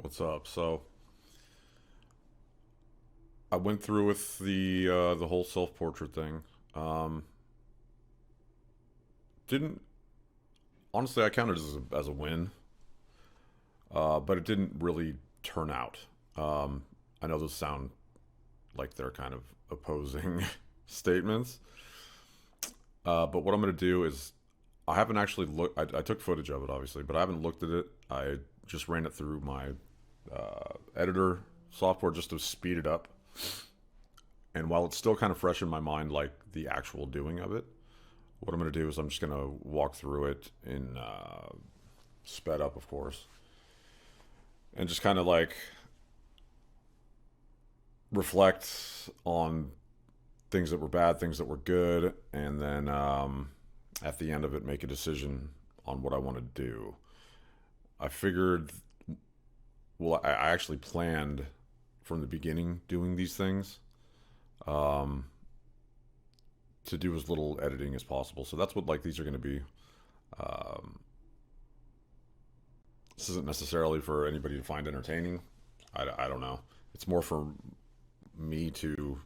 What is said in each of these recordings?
What's up? So I went through with the whole self portrait thing. Um, didn't honestly I counted it as a win, but it didn't really turn out. Um, I know those sound like they're kind of opposing statements, but what I'm going to do is I haven't actually looked. I took footage of it, obviously, but I haven't looked at it. I just ran it through my editor software just to speed it up. And while it's still kind of fresh in my mind, like the actual doing of it, what I'm going to do is I'm just going to walk through it in sped up, of course, and just kind of like reflect on things that were bad, things that were good, and then at the end of it, make a decision on what I want to do. I figured, well, I actually planned from the beginning doing these things um, to do as little editing as possible. So that's what like these are going to be. Um, this isn't necessarily for anybody to find entertaining. I don't know. It's more for me to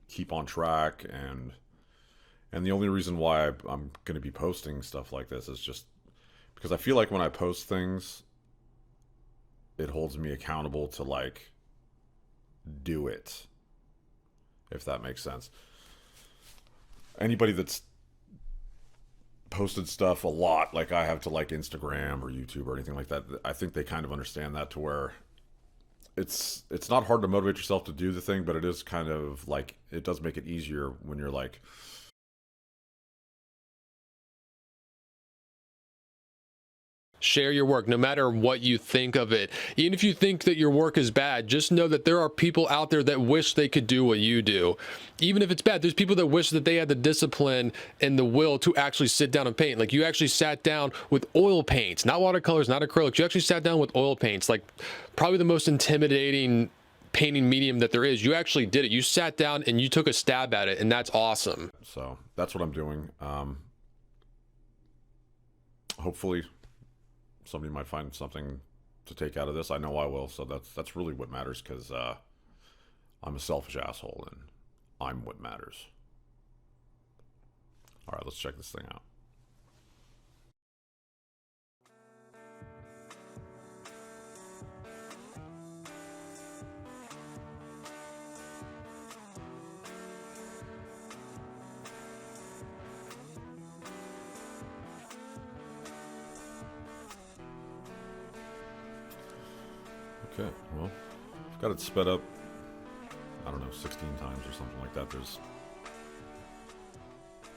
keep on track and the only reason why I'm going to be posting stuff like this is just because I feel like when I post things, it holds me accountable to like do it, if that makes sense. Anybody that's posted stuff a lot, like I have to like Instagram or YouTube or anything like that, I think they kind of understand that to where it's not hard to motivate yourself to do the thing, but it is kind of like it does make it easier when you're like, Share your work, no matter what you think of it. Even if you think that your work is bad, just know that there are people out there that wish they could do what you do. Even if it's bad, there's people that wish that they had the discipline and the will to actually sit down and paint. Like you actually sat down with oil paints, not watercolors, not acrylics. You actually sat down with oil paints, like probably the most intimidating painting medium that there is. You actually did it. You sat down and you took a stab at it, and that's awesome. so that's what I'm doing. Hopefully somebody might find something to take out of this. I know I will. So that's really what matters because I'm a selfish asshole and I'm what matters. All right, let's check this thing out. Okay, well, I've got it sped up, I don't know, 16 times or something like that. There's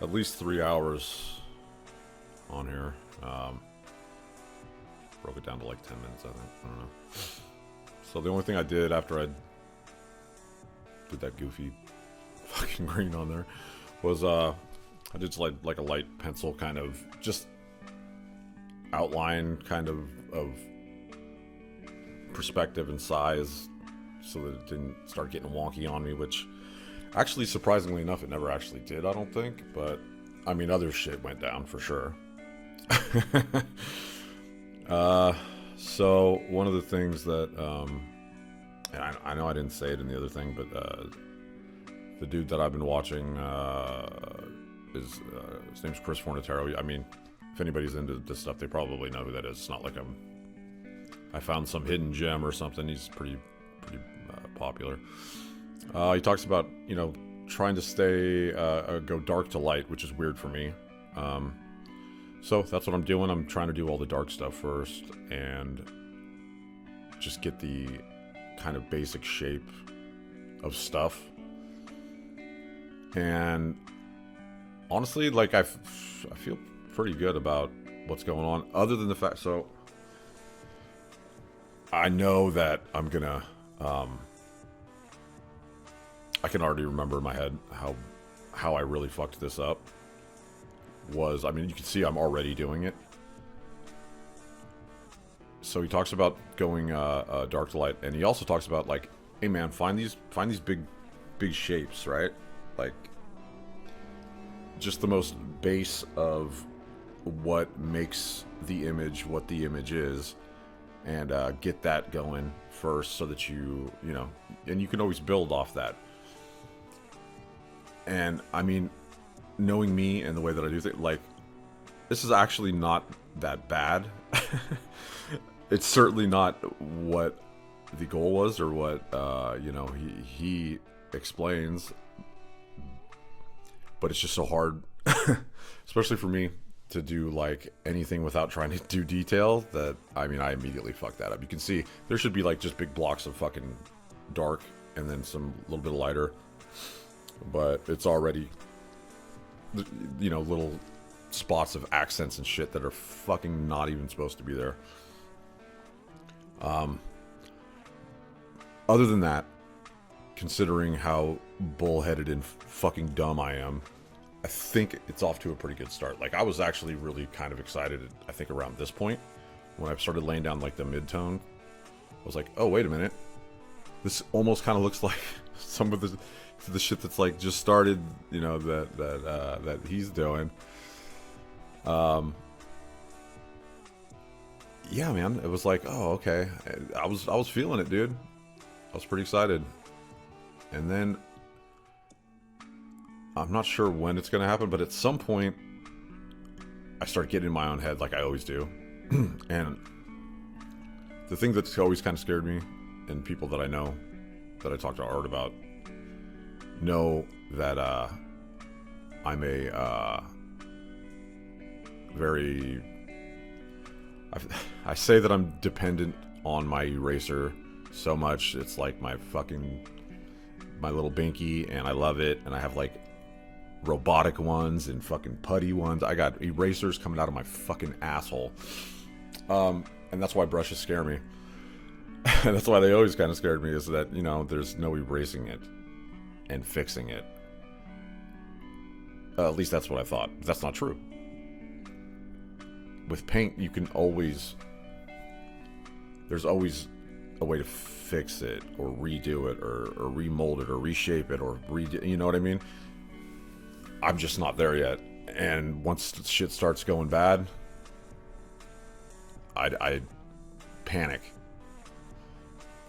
at least 3 hours on here. Broke it down to like 10 minutes, I think. I don't know. So the only thing I did after I did that goofy fucking green on there was I did just like a light pencil kind of just outline kind of perspective and size so that it didn't start getting wonky on me, which actually surprisingly enough it never actually did, I don't think. But I mean, other shit went down for sure. So one of the things that and I know I didn't say it in the other thing, but the dude that I've been watching is his name's Chris Fornatero. I mean, if anybody's into this stuff, they probably know who that is. It's not like I found some hidden gem or something. He's pretty popular. He talks about, you know, trying to stay go dark to light, which is weird for me. So that's what I'm doing. I'm trying to do all the dark stuff first and just get the kind of basic shape of stuff. And honestly, like I feel pretty good about what's going on, other than the fact. So I know that I'm gonna I can already remember in my head how I really fucked this up. I mean, you can see I'm already doing it. So he talks about going dark to light, and he also talks about like, hey man, find these big shapes, right? Like just the most base of what makes the image what the image is, and get that going first so that and you can always build off that. And I mean, knowing me and the way that I do things, like, this is actually not that bad. It's certainly not what the goal was or what, he explains. But it's just so hard, especially for me, to do like anything without trying to do detail that, I mean, I immediately fucked that up. You can see there should be like just big blocks of fucking dark and then some little bit of lighter, but it's already, little spots of accents and shit that are fucking not even supposed to be there. Other than that, considering how bullheaded and fucking dumb I am, I think it's off to a pretty good start. Like, I was actually really kind of excited, I think, around this point, when I started laying down, like, the mid-tone. I was like, oh, wait a minute. This almost kind of looks like some of the shit that's, like, just started, that he's doing. Yeah, man, it was like, oh, okay. I was feeling it, dude. I was pretty excited. And then I'm not sure when it's going to happen, but at some point I start getting in my own head like I always do. And the thing that's always kind of scared me, and people that I know, that I talk to Art about, know that I'm a very... I say that I'm dependent on my eraser so much. It's like my little binky, and I love it. And I have like robotic ones and fucking putty ones. I got erasers coming out of my fucking asshole. And that's why brushes scare me. And that's why they always kind of scared me, is that, there's no erasing it and fixing it. At least that's what I thought. That's not true. With paint, you can there's always a way to fix it, or redo it, or remold it, or reshape it, or you know what I mean? I'm just not there yet. And once shit starts going bad, I panic.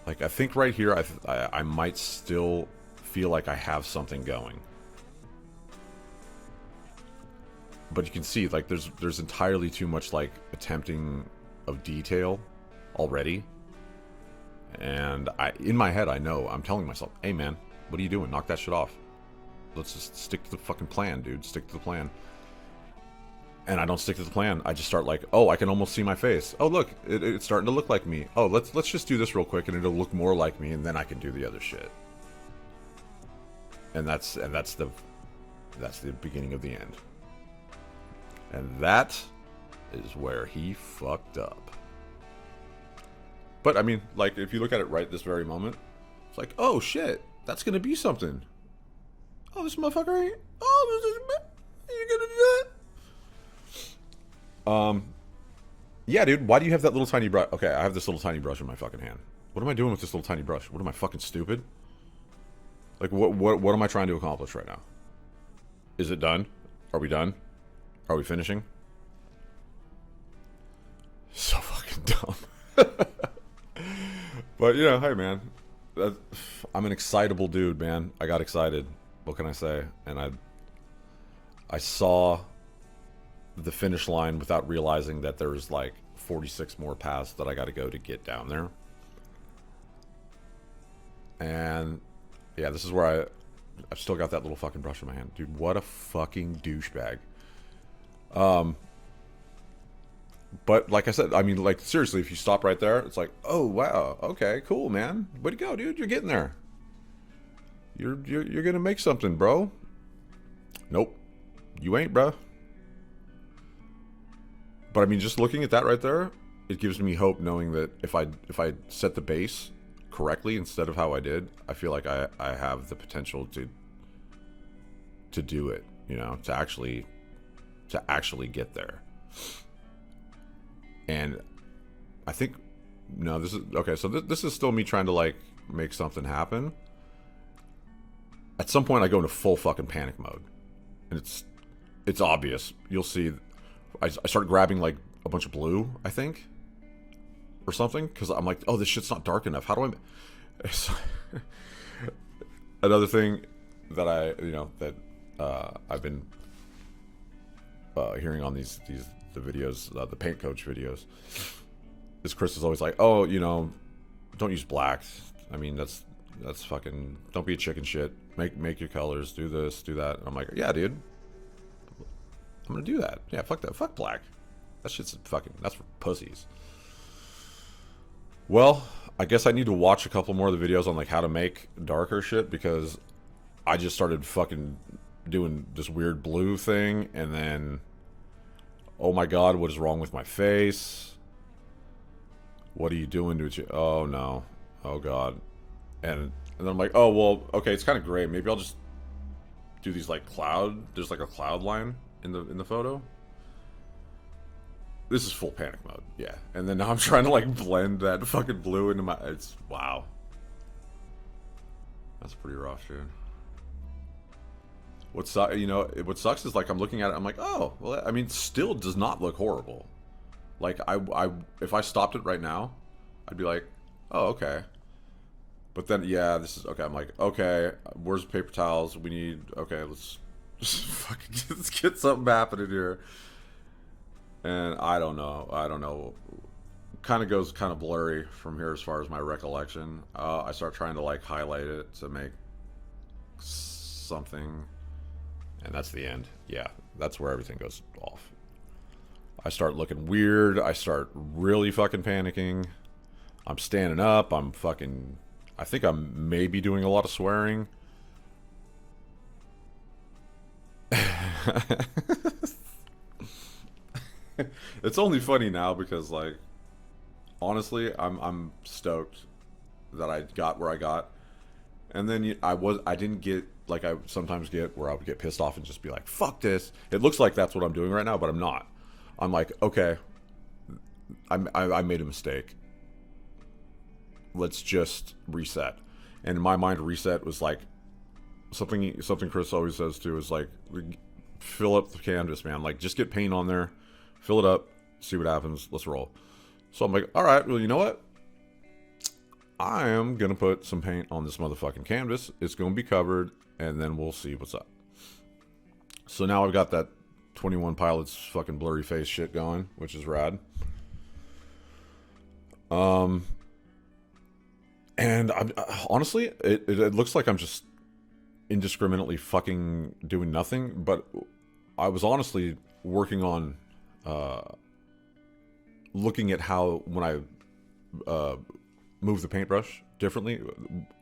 Like, I think right here, I might still feel like I have something going. But you can see, like, there's entirely too much, like, attempting of detail already. And in my head, I'm telling myself, hey, man, what are you doing? Knock that shit off. Let's just stick to the fucking plan, dude. Stick to the plan. And I don't stick to the plan. I just start like, oh, I can almost see my face. Oh, look, it's starting to look like me. Oh, let's just do this real quick, and it'll look more like me, and then I can do the other shit. And that's the beginning of the end. And that is where he fucked up. But, I mean, like, if you look at it right this very moment, it's like, oh, shit, that's gonna be something. Oh, this motherfucker ain't... Oh, you're gonna do that? Yeah, dude, why do you have that little tiny brush? Okay, I have this little tiny brush in my fucking hand. What am I doing with this little tiny brush? What am I, fucking stupid? Like, what am I trying to accomplish right now? Is it done? Are we done? Are we finishing? So fucking dumb. But, hey, man. I'm an excitable dude, man. I got excited. What can I say? And I saw the finish line without realizing that there's, like, 46 more paths that I got to go to get down there. And, yeah, this is where I've still got that little fucking brush in my hand. Dude, what a fucking douchebag. But like I said, I mean, like, seriously, if you stop right there, it's like, oh, wow, okay, cool, man. Way to go, dude. You're getting there. You're gonna make something, bro. Nope. You ain't, bro. But I mean, just looking at that right there, it gives me hope, knowing that if I set the base correctly instead of how I did, I feel like I have the potential to do it, to actually get there. And I think, no, this is okay. So this is still me trying to, like, make something happen. At some point, I go into full fucking panic mode, and it's obvious. You'll see. I start grabbing, like, a bunch of blue, I think, or something, because I'm like, oh, this shit's not dark enough. How do I... Another thing that I've been hearing on the videos, the paint coach videos, is Chris is always like, oh, don't use black. I mean, that's fucking, don't be a chicken shit. Make your colors, do this, do that. And I'm like, yeah, dude, I'm gonna do that. Yeah, fuck that. Fuck black. That shit's fucking, that's for pussies. Well, I guess I need to watch a couple more of the videos on like how to make darker shit, because I just started fucking doing this weird blue thing, and then, oh my god, what is wrong with my face? What are you doing to it? Oh no. Oh god. And then I'm like, oh well, okay, it's kind of gray. Maybe I'll just do these like cloud. There's like a cloud line in the photo. This is full panic mode, yeah. And then now I'm trying to like blend that fucking blue into my. It's wow. That's pretty rough, dude. What sucks is like I'm looking at it, I'm like, oh, well, I mean, still does not look horrible. Like if I stopped it right now, I'd be like, oh, okay. But then, yeah, this is okay. I'm like, okay, where's the paper towels? We need, okay, let's just fucking let's get something happening here. And I don't know. Kind of goes kind of blurry from here as far as my recollection. I start trying to like highlight it to make something, and that's the end. Yeah, that's where everything goes off. I start looking weird. I start really fucking panicking. I'm standing up. I think I'm maybe doing a lot of swearing. It's only funny now because, like, honestly, I'm stoked that I got where I got. And then I didn't get, like I sometimes get, where I would get pissed off and just be like, fuck this. It looks like that's what I'm doing right now, but I'm not. I'm like, okay, I made a mistake. Let's just reset. And in my mind, reset was like something Chris always says too, is like, fill up the canvas, man. Like, just get paint on there, fill it up, see what happens, let's roll. So I'm like, all right, well, you know what? I am going to put some paint on this motherfucking canvas. It's going to be covered, and then we'll see what's up. So now I've got that 21 Pilots fucking blurry face shit going, which is rad. And I'm honestly, it looks like I'm just indiscriminately fucking doing nothing, but I was honestly working on looking at how, when I move the paintbrush differently,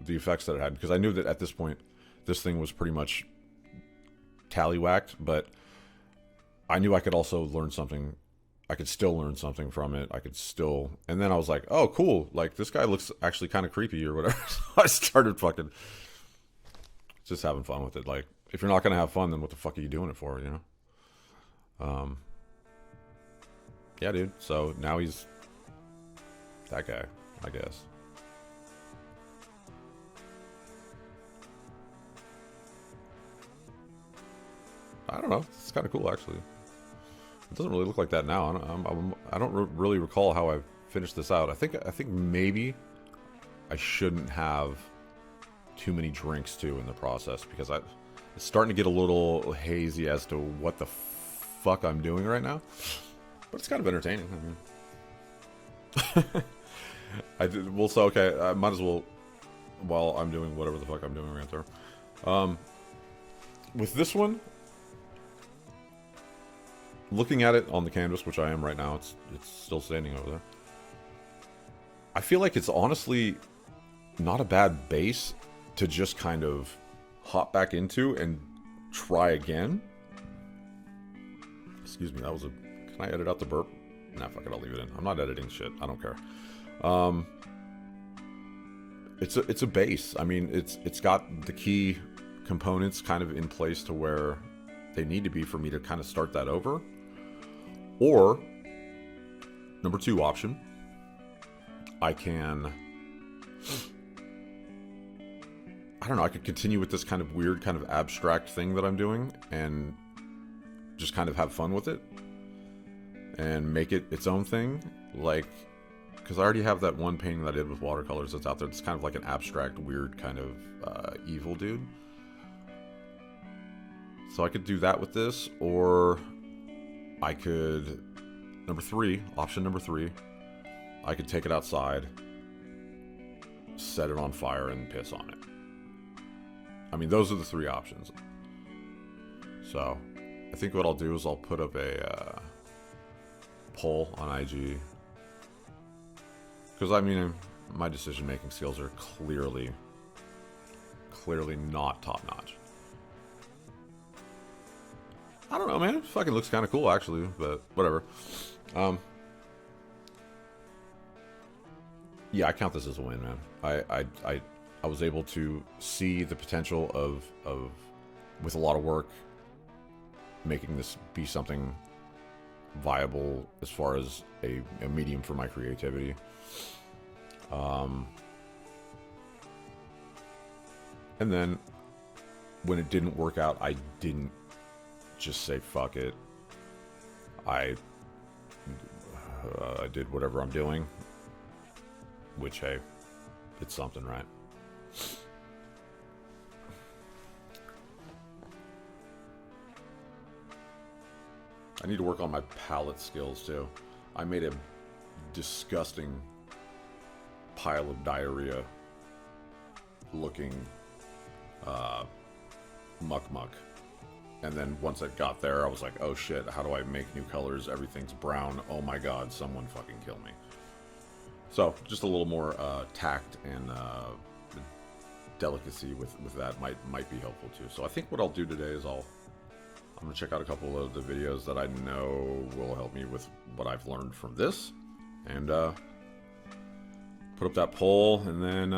the effects that it had, because I knew that at this point this thing was pretty much tallywhacked, but I knew I could also learn something. I could still learn something from it. And then I was like, oh cool, like this guy looks actually kind of creepy or whatever. So I started fucking just having fun with it. Like, if you're not gonna have fun, then what the fuck are you doing it for, you know? Yeah, dude. So now he's that guy, I guess. I don't know. It's kind of cool, actually. It doesn't really look like that now. I don't really recall how I finished this out. I think maybe I shouldn't have too many drinks too in the process, because it's starting to get a little hazy as to what the fuck I'm doing right now. But it's kind of entertaining. I mean, okay. I might as well, while I'm doing whatever the fuck I'm doing right there. With this one, looking at it on the canvas, which I am right now, it's still standing over there. I feel like it's honestly not a bad base to just kind of hop back into and try again. Excuse me, that was can I edit out the burp? Nah, fuck it, I'll leave it in. I'm not editing shit, I don't care. It's a base. I mean, it's got the key components kind of in place to where they need to be for me to kind of start that over. Or, number 2 option, I can, I don't know, I could continue with this kind of weird, kind of abstract thing that I'm doing and just kind of have fun with it and make it its own thing. Like, because I already have that one painting that I did with watercolors that's out there. It's kind of like an abstract, weird kind of evil dude. So I could do that with this, or I could, option number three, I could take it outside, set it on fire, and piss on it. I mean, those are the three options. So I think what I'll do is I'll put up a poll on IG. Because, I mean, my decision-making skills are clearly not top-notch. I don't know, man. It fucking looks kind of cool, actually, but whatever. Yeah, I count this as a win, man. I was able to see the potential of with a lot of work, making this be something viable as far as a medium for my creativity. And then when it didn't work out, I didn't just say fuck it. I did whatever I'm doing, which, hey, it's something, right? I need to work on my palette skills too. I made a disgusting pile of diarrhea looking muck. And then once I got there, I was like, oh shit, how do I make new colors? Everything's brown. Oh my god, someone fucking kill me. So just a little more tact and delicacy with that might be helpful too. So I think what I'll do today is I'm gonna check out a couple of the videos that I know will help me with what I've learned from this, and put up that poll, and then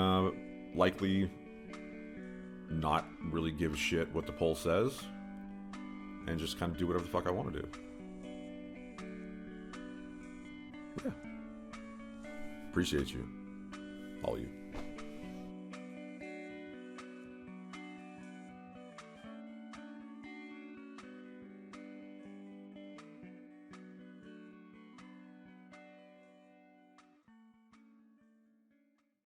likely not really give a shit what the poll says, and just kind of do whatever the fuck I want to do. Yeah. Appreciate you. All you.